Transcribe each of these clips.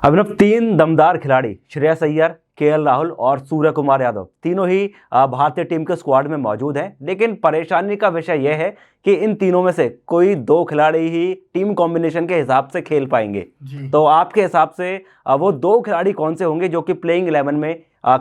अभिनव, तीन दमदार खिलाड़ी श्रेयस अय्यर, केएल राहुल और सूर्य कुमार यादव तीनों ही भारतीय टीम के स्क्वाड में मौजूद हैं। लेकिन परेशानी का विषय यह है कि इन तीनों में से कोई दो खिलाड़ी ही टीम कॉम्बिनेशन के हिसाब से खेल पाएंगे। तो आपके हिसाब से वो दो खिलाड़ी कौन से होंगे जो कि प्लेइंग 11 में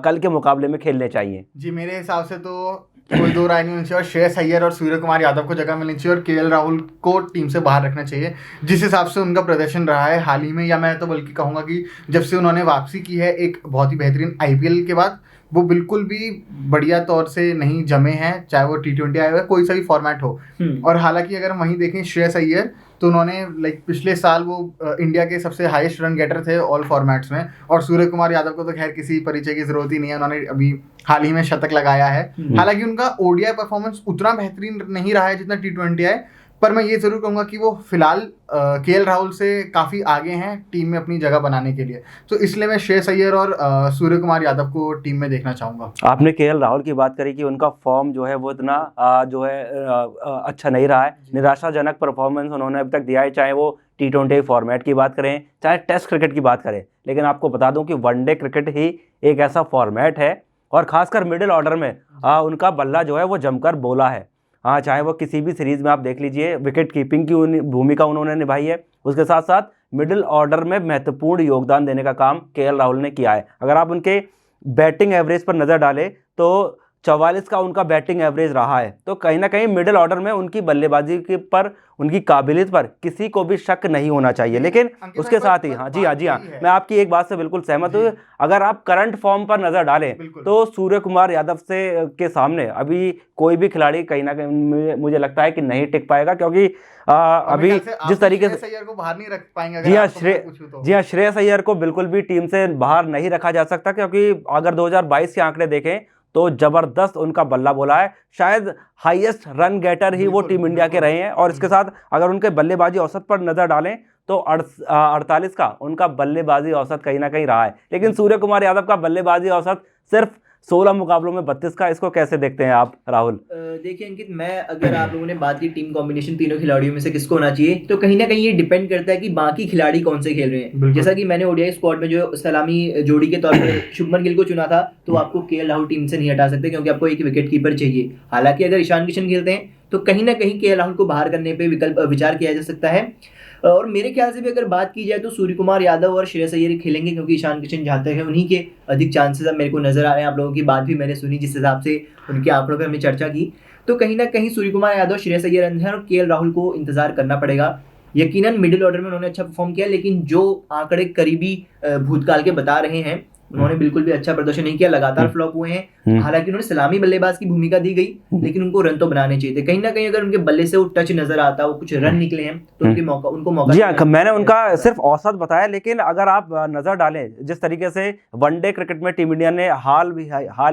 कल के मुकाबले में खेलने चाहिए? जी, मेरे हिसाब से तो कोई दो राय नहीं होनी चाहिए और श्रेयस अय्यर और सूर्य कुमार यादव को जगह मिलनी चाहिए और केएल राहुल को टीम से बाहर रखना चाहिए। जिस हिसाब से उनका प्रदर्शन रहा है हाल ही में, या मैं तो बल्कि कहूँगा कि जब से उन्होंने वापसी की है एक बहुत ही बेहतरीन आईपीएल के बाद, वो बिल्कुल भी बढ़िया तौर से नहीं जमे हैं, चाहे वो T20 आया हुआ कोई सा भी फॉर्मेट हो। और हालांकि अगर हम वहीं देखें श्रेयस अय्यर, तो उन्होंने पिछले साल वो इंडिया के सबसे हाईएस्ट रन गेटर थे ऑल फॉर्मेट्स में। और सूर्य कुमार यादव को तो खैर किसी परिचय की जरूरत ही नहीं है, उन्होंने अभी हाल ही में शतक लगाया है। हालांकि उनका ओडीआई परफॉर्मेंस उतना बेहतरीन नहीं रहा है जितना T20 है, पर मैं ये जरूर कहूँगा कि वो फिलहाल केएल राहुल से काफ़ी आगे हैं टीम में अपनी जगह बनाने के लिए। तो इसलिए मैं श्रेयस अय्यर और सूर्य कुमार यादव को टीम में देखना चाहूँगा। आपने केएल राहुल की बात करी कि उनका फॉर्म जो है वो इतना अच्छा नहीं रहा है, निराशाजनक परफॉर्मेंस उन्होंने अब तक दिया है, चाहे वो T20 फॉर्मेट की बात करें चाहे टेस्ट क्रिकेट की बात करें। लेकिन आपको बता दूं कि वनडे क्रिकेट ही एक ऐसा फॉर्मेट है और खासकर मिडिल ऑर्डर में उनका बल्ला जो है वो जमकर बोला है। हाँ, चाहे वो किसी भी सीरीज में आप देख लीजिए, विकेट कीपिंग की भूमिका उन्होंने निभाई है, उसके साथ साथ मिडिल ऑर्डर में महत्वपूर्ण योगदान देने का काम केएल राहुल ने किया है। अगर आप उनके बैटिंग एवरेज पर नज़र डालें तो 44 का उनका बैटिंग एवरेज रहा है। तो कहीं ना कहीं मिडिल ऑर्डर में उनकी बल्लेबाजी के पर, उनकी काबिलियत पर किसी को भी शक नहीं होना चाहिए। लेकिन उसके साथ ही हाँ जी हाँ, मैं आपकी एक बात से बिल्कुल सहमत हूँ। अगर आप करंट फॉर्म पर नज़र डालें तो सूर्य कुमार यादव से के सामने अभी कोई भी खिलाड़ी कहीं ना कहीं मुझे लगता है कि नहीं टिक पाएगा, क्योंकि अभी जिस तरीके से श्रेयस अय्यर को बाहर नहीं रख पाएंगे। जी हाँ, श्रेयस अय्यर को बिल्कुल भी टीम से बाहर नहीं रखा जा सकता, क्योंकि अगर 2022 के आंकड़े देखें तो जबरदस्त उनका बल्ला बोला है। शायद हाईएस्ट रन गेटर ही वो टीम इंडिया के रहे हैं। और इसके साथ अगर उनके बल्लेबाजी औसत पर नजर डालें तो 48 का उनका बल्लेबाजी औसत कहीं ना कहीं रहा है। लेकिन सूर्य कुमार यादव का बल्लेबाजी औसत सिर्फ 16 मुकाबलों में 32 का। इसको कैसे देखते हैं आप राहुल? देखिए अंकित, मैं अगर आप लोगों ने बात की टीम कॉम्बिनेशन तीनों खिलाड़ियों में से किसको होना चाहिए, तो कहीं ना कहीं ये डिपेंड करता है कि बाकी खिलाड़ी कौन से खेल रहे हैं। जैसा कि मैंने ओडीआई स्क्वाड में जो सलामी जोड़ी के तौर पर शुभमन गिल को चुना था, तो आपको केएल राहुल टीम से नहीं हटा सकते, क्योंकि आपको एक विकेट कीपर चाहिए। हालांकि अगर ईशान किशन खेलते हैं तो कहीं ना कहीं केएल राहुल को बाहर करने पर विचार किया जा सकता है। और मेरे ख्याल से भी अगर बात की जाए तो सूर्य कुमार यादव और श्रेयस अय्यर खेलेंगे, क्योंकि ईशान किशन जाते हैं, उन्हीं के अधिक चांसेस अब मेरे को नजर आ रहे हैं। आप लोगों की बात भी मैंने सुनी, जिस हिसाब से उनके आंकड़ों पर हमने चर्चा की, तो कहीं ना कहीं सूर्य कुमार यादव, श्रेयस अय्यर अंदर और केएल राहुल को इंतजार करना पड़ेगा। यकीनन मिडिल ऑर्डर में उन्होंने अच्छा परफॉर्म किया, लेकिन जो आंकड़े करीबी भूतकाल के बता रहे हैं, उन्होंने बिल्कुल भी अच्छा प्रदर्शन नहीं किया, लगातार फ्लॉप हुए हैं। हालांकि उन्होंने सलामी बल्लेबाज की भूमिका दी गई, लेकिन उनको रन तो बनाने चाहिए थे। कहीं ना कहीं अगर उनके बल्ले से वो टच नजर आता, वो कुछ रन निकले हैं, तो उनको मौका जी हाँ, मैंने उनका सिर्फ औसत बताया। लेकिन अगर आप नजर डालें जिस तरीके से वनडे क्रिकेट में टीम इंडिया ने हाल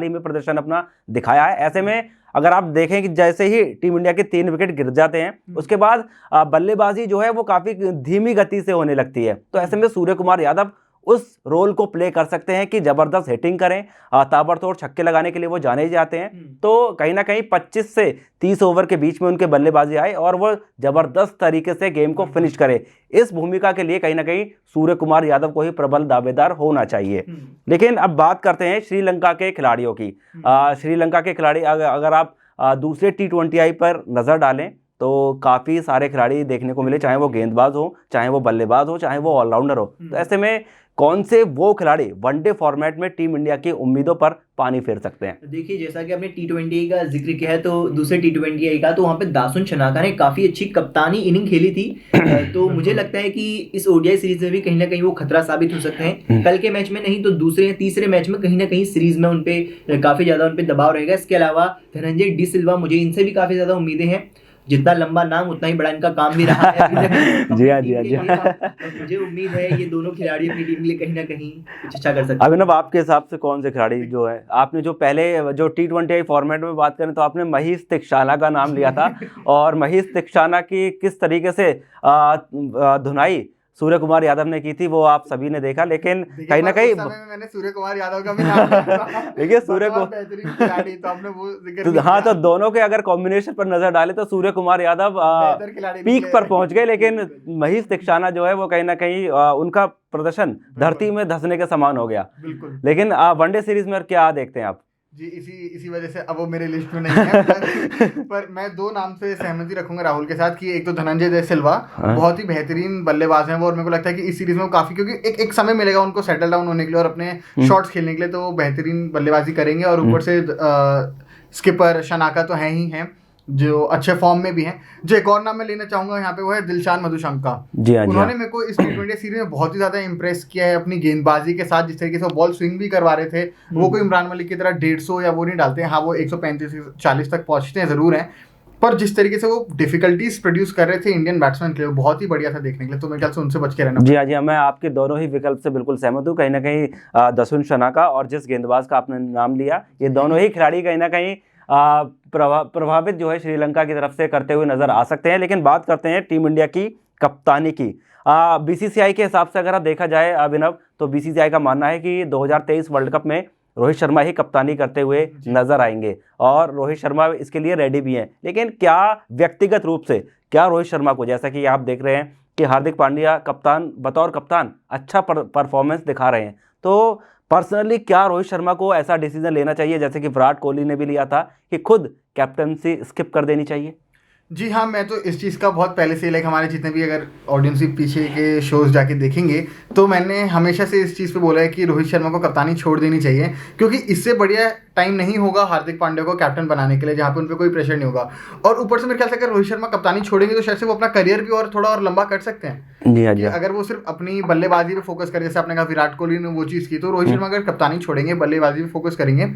ही में प्रदर्शन अपना दिखाया है, ऐसे में अगर आप देखें कि जैसे ही टीम इंडिया के 3 विकेट गिर जाते हैं, उसके बाद बल्लेबाजी जो है वो काफी धीमी गति से होने लगती है। तो ऐसे में सूर्य कुमार यादव उस रोल को प्ले कर सकते हैं कि जबरदस्त हिटिंग करें, ताबड़तोड़ छक्के लगाने के लिए वो जाने ही जाते हैं। तो कहीं ना कहीं 25 से 30 ओवर के बीच में उनके बल्लेबाजी आए और वो जबरदस्त तरीके से गेम को फिनिश करे। इस भूमिका के लिए कहीं ना कहीं सूर्य कुमार यादव को ही प्रबल दावेदार होना चाहिए। लेकिन अब बात करते हैं श्रीलंका के खिलाड़ियों की। श्रीलंका के खिलाड़ी अगर आप दूसरे T20I पर नजर डालें तो काफ़ी सारे खिलाड़ी देखने को मिले, चाहे वो गेंदबाज हो, चाहे वो बल्लेबाज हो, चाहे वो ऑलराउंडर हो। तो ऐसे में कौन से वो खिलाड़ी वनडे फॉर्मेट में टीम इंडिया की उम्मीदों पर पानी फेर सकते हैं? देखिए, जैसा कि आपने T20 का जिक्र किया है, तो दूसरे T20 का तो वहाँ पे दासुन शनाका ने काफ़ी अच्छी कप्तानी इनिंग खेली थी। तो मुझे लगता है कि इस ओडीआई सीरीज में भी कहीं ना कहीं वो खतरा साबित हो सकते हैं। कल के मैच में नहीं तो दूसरे या तीसरे मैच में कहीं ना कहीं सीरीज में उनपे काफ़ी ज़्यादा उनपे दबाव रहेगा। इसके अलावा धनंजय डी सिल्वा, मुझे इनसे भी काफ़ी ज़्यादा उम्मीदें हैं। जितना लंबा नाम उतना ही बड़ा इनका काम भी रहा है। जी हाँ। मुझे उम्मीद है ये दोनों खिलाड़ी अपनी टीम के लिए कहीं ना कहीं कुछ अच्छा कर सकते हैं। अभिनव, आपके हिसाब से कौन से खिलाड़ी जो है, आपने जो पहले जो T20I फॉर्मेट में बात करें तो आपने महीश तीक्षाना का नाम लिया था और महीश तीक्षाना की किस तरीके से धुनाई सूर्य कुमार यादव ने की थी वो आप सभी ने देखा, लेकिन कहीं ना पर कहीं उस समय में मैंने सूर्य कुमार यादव का भी नाम लिया। देखिए सूर्य को बेहतरीन खिलाड़ी, तो आपने वो जिक्र नहीं हाँ, तो किया। दोनों के अगर कॉम्बिनेशन पर नजर डाले तो सूर्य कुमार यादव बेहतर खिलाड़ी पीक निकले। पर पहुंच गए, लेकिन महेश दीक्षाना जो है वो कहीं ना कहीं उनका प्रदर्शन धरती में धंसने के समान हो गया। बिल्कुल लेकिन वनडे सीरीज में क्या देखते हैं आप? जी, इसी वजह से अब वो मेरे लिस्ट में नहीं है। पर मैं दो नाम से सहमति रखूंगा राहुल के साथ कि एक तो धनंजय दे सिल्वा, हाँ। बहुत ही बेहतरीन बल्लेबाज हैं वो, और मेरे को लगता है कि इस सीरीज में वो काफी, क्योंकि एक समय मिलेगा उनको सेटल डाउन होने के लिए और अपने शॉट्स खेलने के लिए, तो वो बेहतरीन बल्लेबाजी करेंगे। और ऊपर से स्किपर शनाका तो है ही हैं जो अच्छे फॉर्म में भी हैं। जो एक और नाम मैं लेना चाहूंगा यहाँ पे वो है दिलशान मधुशंका। जी हाँ, जी उन्होंने हाँ। मेरे को इस T20 सीरीज में बहुत ही ज्यादा इंप्रेस किया है अपनी गेंदबाजी के साथ, जिस तरीके से वो बॉल स्विंग भी करवा रहे थे। वो कोई इमरान मलिक की तरह 150 या वो नहीं डालते हैं, हाँ वो 135-40 तक पहुंचते हैं जरूर हैं, पर जिस तरीके से वो डिफिकल्टीज प्रोड्यूस कर रहे थे इंडियन बैट्समैन के लिए, बहुत ही बढ़िया था देखने के लिए। तो मेरे ख्याल से उनसे बच के रहना। जी हाँ, जी हाँ, मैं आपके दोनों ही विकल्प से बिल्कुल सहमत हूँ। कहीं ना कहीं दसुन शनाका और जिस गेंदबाज का आपने नाम लिया, ये दोनों ही खिलाड़ी कहीं ना कहीं प्रभावित जो है श्रीलंका की तरफ से करते हुए नजर आ सकते हैं। लेकिन बात करते हैं टीम इंडिया की कप्तानी की। बीसीसीआई के हिसाब से अगर देखा जाए अभिनव, तो बीसीसीआई का मानना है कि 2023 वर्ल्ड कप में रोहित शर्मा ही कप्तानी करते हुए नजर आएंगे और रोहित शर्मा इसके लिए रेडी भी हैं। लेकिन क्या व्यक्तिगत रूप से क्या रोहित शर्मा को, जैसा कि आप देख रहे हैं कि हार्दिक पांड्या कप्तान बतौर कप्तान अच्छा परफॉर्मेंस दिखा रहे हैं, तो पर्सनली क्या रोहित शर्मा को ऐसा डिसीजन लेना चाहिए जैसे कि विराट कोहली ने भी लिया था कि खुद कैप्टनसी स्किप कर देनी चाहिए? जी हाँ, मैं तो इस चीज़ का बहुत पहले से, लाइक हमारे जितने भी अगर ऑडियंस भी पीछे के शोज जाके देखेंगे तो मैंने हमेशा से इस चीज़ पे बोला है कि रोहित शर्मा को कप्तानी छोड़ देनी चाहिए, क्योंकि इससे बढ़िया टाइम नहीं होगा हार्दिक पांड्या को कैप्टन बनाने के लिए जहाँ पे उन पर कोई प्रेशर नहीं होगा। और ऊपर से मेरे ख्याल से अगर रोहित शर्मा कप्तानी छोड़ेंगे तो शायद से वो अपना करियर भी और थोड़ा और लंबा कर सकते हैं। जी हाँ, जी हाँ। अगर वो सिर्फ अपनी बल्लेबाजी पे फोकस करें, जैसे आपने कहा विराट कोहली ने वो चीज़ की, तो रोहित शर्मा अगर कप्तानी छोड़ेंगे बल्लेबाजी पे फोकस करेंगे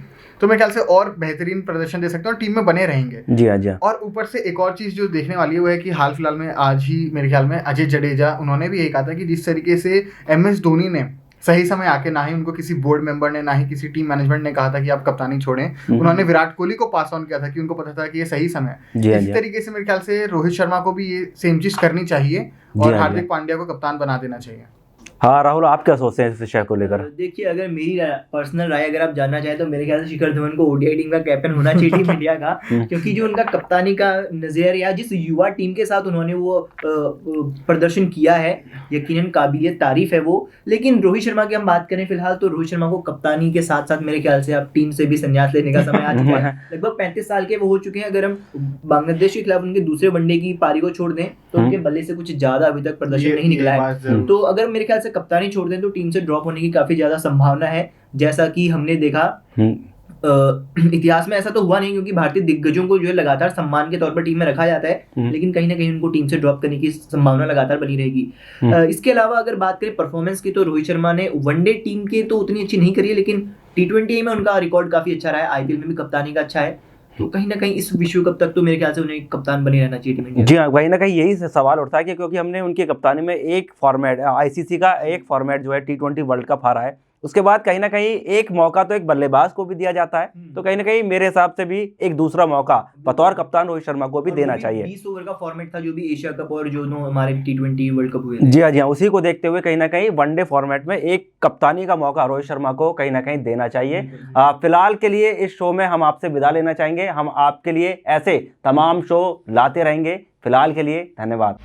तो मेरे ख्याल से और बेहतरीन प्रदर्शन दे सकते हैं और टीम में बने रहेंगे। जी हाँ, जी हाँ। और ऊपर से एक और चीज़ जो देखने वाली है वो है कि हाल फिलहाल में आज ही मेरे ख्याल में अजय जडेजा, उन्होंने भी यही कहा था कि जिस तरीके से MS धोनी ने सही समय आके, ना ही उनको किसी बोर्ड मेंबर ने ना ही किसी टीम मैनेजमेंट ने कहा था कि आप कप्तानी छोड़ें, उन्होंने विराट कोहली को पास ऑन किया था कि उनको पता था कि ये सही समय है। इसी तरीके से मेरे ख्याल से रोहित शर्मा को भी ये सेम चीज़ करनी चाहिए और हार्दिक पांड्या को कप्तान बना देना चाहिए। हाँ राहुल, आप क्या सोचते हैं इस विषय को लेकर? देखिए, अगर मेरी पर्सनल राय अगर आप जानना चाहें तो मेरे ख्याल से शिखर धवन को ODI टीम का कैप्टन होना चाहिए टीम इंडिया का, क्योंकि जो उनका कप्तानी का नजरिया, जिस युवा टीम के साथ उन्होंने वो प्रदर्शन किया है, यकीनन काबिलियत तारीफ है वो। लेकिन रोहित शर्मा की हम बात करें फिलहाल, तो रोहित शर्मा को कप्तानी के साथ साथ मेरे ख्याल से अब टीम से भी संन्यास लेने का समय आ चुका है। लगभग 35 साल के वो हो चुके हैं। अगर हम बांग्लादेश के खिलाफ उनके दूसरे वनडे की पारी को छोड़ दें तो उनके बल्ले से कुछ ज्यादा अभी तक प्रदर्शन नहीं निकला है। तो अगर मेरे ख्याल से कप्तानी छोड़ दें तो टीम से ड्रॉप होने की काफी ज्यादा संभावना है, जैसा कि हमने देखा इतिहास में ऐसा तो हुआ नहीं, क्योंकि भारतीय दिग्गजों को जो है लगातार सम्मान के तौर पर टीम में रखा जाता है, लेकिन कहीं ना कहीं उनको टीम से ड्रॉप करने की संभावना लगातार बनी रहेगी। इसके अलावा अगर बात करें परफॉर्मेंस की, तो रोहित शर्मा ने वनडे टीम के तो उतनी अच्छी नहीं करी है, लेकिन T20 में उनका रिकॉर्ड काफी अच्छा रहा है, IPL में भी कप्तानी का अच्छा है। तो कहीं ना कहीं इस विश्व कप तक तो मेरे ख्याल से उन्हें कप्तान बने रहना चाहिए टीम इंडिया। जी हाँ, कहीं ना कहीं यही सवाल उठता है कि क्योंकि हमने उनकी कप्तानी में एक फॉर्मेट, ICC का एक फॉर्मेट जो है T20 वर्ल्ड कप हारा है, उसके बाद कहीं ना कहीं एक मौका तो एक बल्लेबाज को भी दिया जाता है, तो कहीं ना कहीं मेरे हिसाब से भी एक दूसरा मौका बतौर कप्तान रोहित शर्मा को भी देना चाहिए। 20 ओवर का फॉर्मेट था जो भी एशिया कप और जो हमारे T20 वर्ल्ड कप हुए। जी हाँ, जी हाँ, उसी को देखते हुए कहीं ना कहीं वनडे फॉर्मेट में एक कप्तानी का मौका रोहित शर्मा को कहीं ना कहीं देना चाहिए। फिलहाल के लिए इस शो में हम आपसे विदा लेना चाहेंगे। हम आपके लिए ऐसे तमाम शो लाते रहेंगे। फिलहाल के लिए धन्यवाद।